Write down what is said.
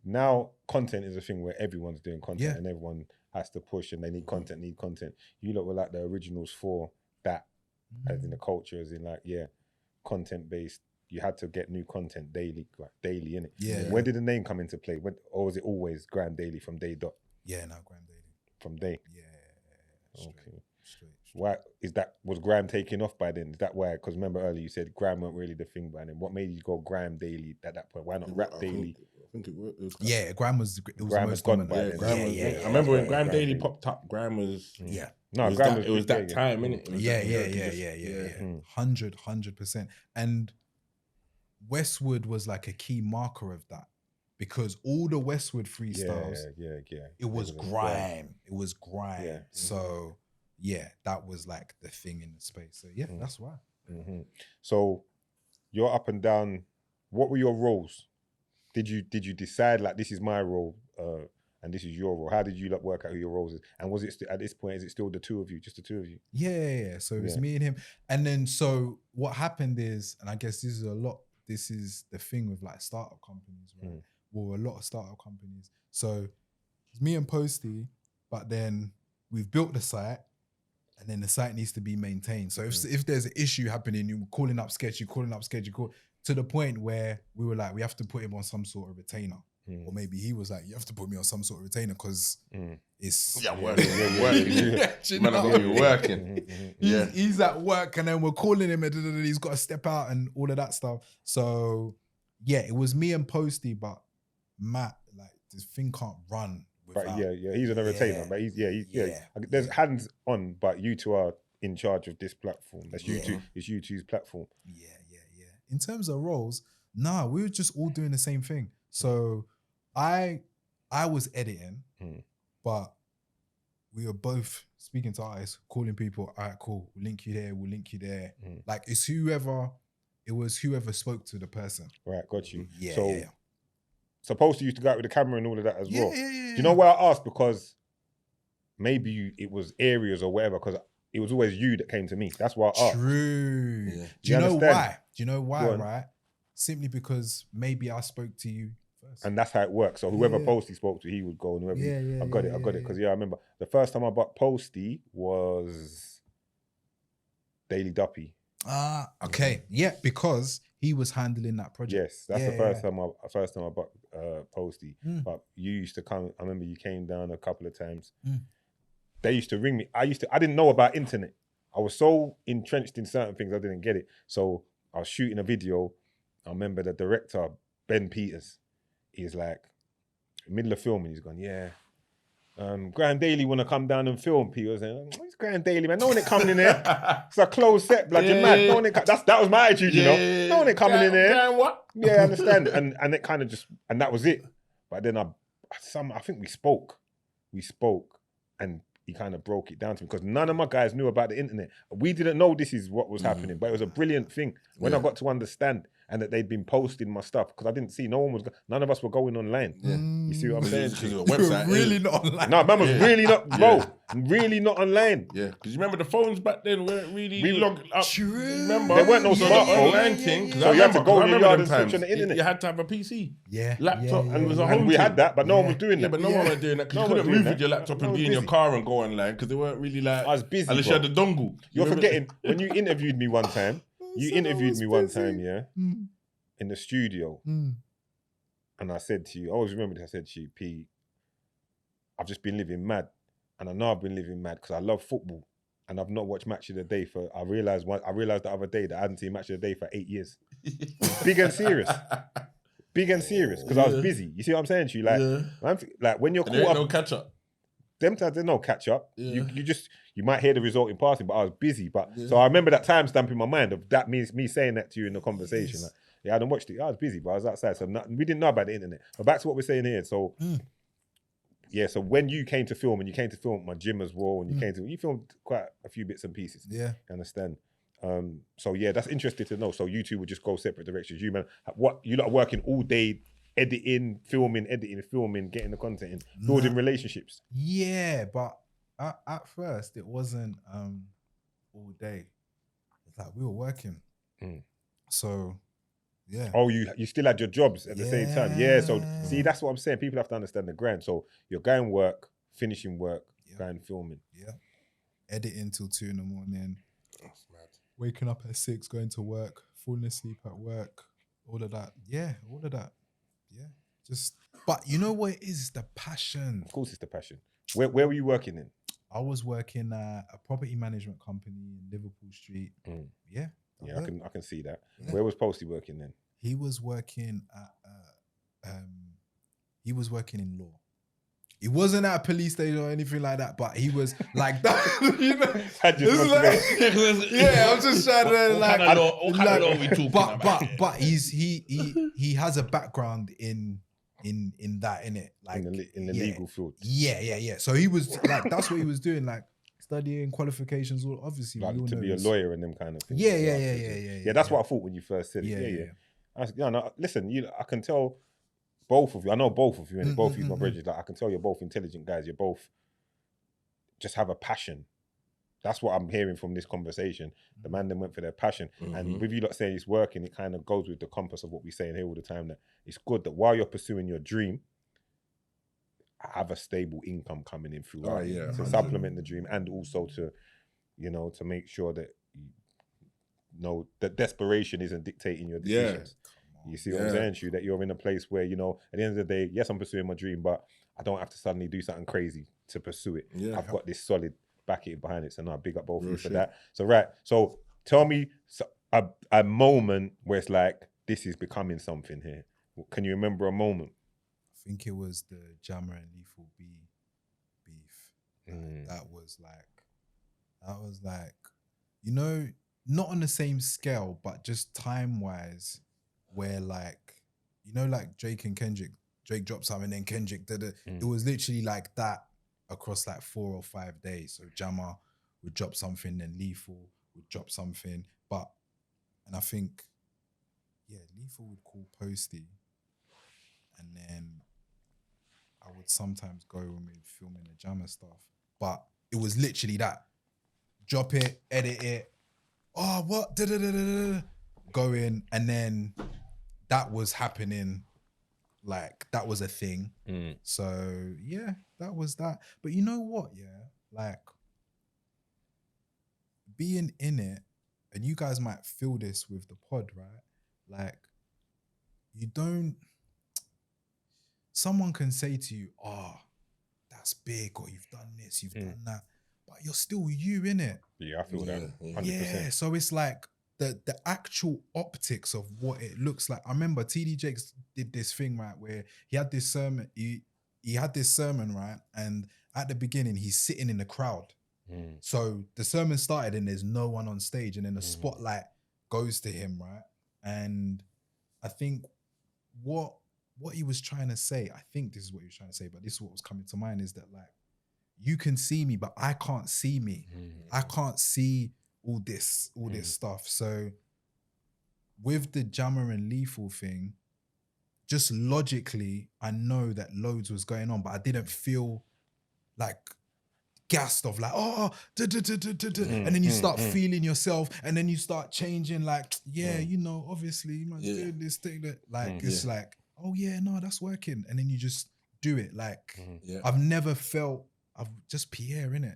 now content is a thing where everyone's doing content and everyone has to push and they need content. You lot were like the originals for that, as in the culture, as in like, content based. You had to get new content daily, innit? Yeah. When did the name come into play? Or was it always Grime Daily from day dot? Yeah, no, Grime Daily. From day? Yeah. Straight. Why was Grime taking off by then? Is that why? Because remember earlier you said Grime weren't really the thing by then. What made you go Grime Daily at that point? Why not Rap Daily? I think it was. Yeah, Grime was Grime was gone by then. I remember when Grime Daily popped up. Grime was No, it was that time, innit? Yeah. 100%. And Westwood was like a key marker of that because all the Westwood freestyles, it was grime. It was grime. Yeah. So that was like the thing in the space. So that's why. Mm-hmm. So you're up and down. What were your roles? Did you decide like this is my role and this is your role? How did you like work out who your roles is? And was it at this point, is it still the two of you, just the two of you? Yeah. So it was me and him. And then so what happened is, and I guess this is the thing with like startup companies, right? Well, a lot of startup companies. So it's me and Posty, but then we've built the site and then the site needs to be maintained. So if there's an issue happening, you're calling up Sketch, to the point where we were like, we have to put him on some sort of retainer. Or maybe he was like, you have to put me on some sort of retainer because it's... working. He's at work and then we're calling him and he's got to step out and all of that stuff. So it was me and Posty, but Matt, like this thing can't run without... But he's on a retainer, but he's there's hands on, but you two are in charge of this platform. That's you two. It's you two's platform. Yeah. In terms of roles, we were just all doing the same thing. So I was editing, but we were both speaking to artists, calling people, all right, cool, we'll link you there. Like it was whoever spoke to the person. Right, got you. Yeah. Supposed to used to go out with the camera and all of that as well. Yeah. Do you know why I asked? Because maybe it was areas or whatever, because it was always you that came to me. That's why I asked. True. Yeah. Do you know why? Do you know why, right? Simply because maybe I spoke to you first. And that's how it works. So whoever Posty spoke to, he would go, and whoever I got it. Because I remember the first time I bought Posty was Daily Duppy. Okay. Yeah, because he was handling that project. Yes, that's the first time I bought Posty. But you used to come, I remember you came down a couple of times. They used to ring me. I didn't know about internet. I was so entrenched in certain things, I didn't get it. So I was shooting a video. I remember the director, Ben Peters, he's like, middle of filming, he's gone, Grime Daily want to come down and film. Peter was saying, it's Grime Daily, man. No one ain't coming in here. It's a closed set, blood. You're mad. No one ain't that was my attitude, you know. No one ain't coming in here. What? Yeah, I understand. And it kind of just, and that was it. But then I think we spoke, and he kind of broke it down to me because none of my guys knew about the internet. We didn't know this is what was happening, but it was a brilliant thing when I got to understand and that they'd been posting my stuff because I didn't see none of us were going online. You see what I'm saying? Website, really not online. No, man was really not, bro. Really not online. Yeah, because you remember the phones back then weren't really logged up. True. Remember? There weren't no smartphone online thing. So you had to go in your yard and switch on the internet. You had to have a PC, Yeah. laptop, and it was a whole. And we had that, but no one was doing that. Yeah, but no one was doing that because you couldn't move with your laptop and be in your car and go online because they weren't really like. I was busy. Unless you had the dongle. You're forgetting when you interviewed me one time. In the studio, and I said to you, I always remember this. I said to you, P, I've just been living mad, and I know I've been living mad because I love football, and I've not watched Match of the Day for. I realized the other day that I hadn't seen Match of the Day for 8 years. Big and serious, because I was busy. You see what I'm saying to you? Like when you're caught up, no catch up. Them times there's no catch up. You might hear the result in passing, but I was busy. So I remember that timestamp in my mind of that means me saying that to you in the conversation. Like, I hadn't watched it. I was busy, but I was outside, so we didn't know about the internet. But back to what we're saying here. So so when you came to film, and you came to film at my gym as well, and you filmed quite a few bits and pieces. Yeah, you understand. So that's interesting to know. So you two would just go separate directions. You man, you lot are working all day. Editing, filming, getting the content in, building relationships. Yeah, but at first it wasn't all day. It's like we were working. So Yeah. Oh, you still had your jobs at the same time. Yeah. So see, that's what I'm saying. People have to understand the grind. So you're going work, finishing work, going filming. Yeah. Editing till 2 a.m. That's mad. Waking up at 6, going to work, falling asleep at work, all of that. Yeah, all of that. Yeah. But you know what it is? The passion. Of course, it's the passion. Where were you working in? I was working at a property management company in Liverpool Street. Yeah. Yeah, I can see that. Yeah. Where was Posty working then? He was working at he was working in law. He wasn't at a police station or anything like that, but he was like that. You know, I'm just trying to what kind of law we talking about? But he has a background in that, innit? Like in the legal field. Yeah. So he was like, that's what he was doing, like studying qualifications. Obviously, like to be a lawyer and them kind of things. Yeah. That's what I thought when you first said it. Yeah. No, listen, I can tell both of you. I know both of you, and both of you, my bridges. Like I can tell you're both intelligent guys. You're both just have a passion. That's what I'm hearing from this conversation. The man then went for their passion, and with you lot saying it's working, it kind of goes with the compass of what we say in here all the time. That it's good that while you're pursuing your dream, have a stable income coming in through to supplement the dream, and also to, to make sure that that desperation isn't dictating your decisions. You see what I'm saying to you? That you're in a place where, at the end of the day, yes, I'm pursuing my dream, but I don't have to suddenly do something crazy to pursue it. Yeah. I've got this solid backing behind it. So no, I big up both of you for that. So tell me a moment where it's like, this is becoming something here. Can you remember a moment? I think it was the Jammer and Lethal B beef. That was like, not on the same scale, but just time-wise, where like, like Drake and Kendrick, Drake dropped something, then Kendrick did it. It was literally like that across like 4 or 5 days. So Jammer would drop something, then Lethal would drop something. And I think, Lethal would call Posty, and then I would sometimes go when we were filming the Jammer stuff. But it was literally that. Drop it, edit it. Oh, what? Go in, and then that was happening, like that was a thing. So yeah, that was that. But you know what? Yeah, like being in it, and you guys might feel this with the pod, right? Like someone can say to you, "Oh, that's big," or "You've done this, you've done that," but you're still you, innit? Yeah, I feel that. 100%. Yeah, so it's like the actual optics of what it looks like. I remember TD Jakes did this thing, right, where he had this sermon. He had this sermon, right, and at the beginning he's sitting in the crowd. So the sermon started and there's no one on stage, and then the spotlight goes to him, right? And I think what he was trying to say, I think this is what he was trying to say, but this is what was coming to mind, is that like, you can see me, but I can't see me. I can't see all this stuff. So with the Jammer and Lethal thing, just logically, I know that loads was going on, but I didn't feel like gassed of like, and then you start feeling yourself, and then you start changing, like, obviously, you might do this thing that, like, it's like, oh yeah, no, that's working, and then you just do it. Like, I've never felt, I've just Pierre, innit?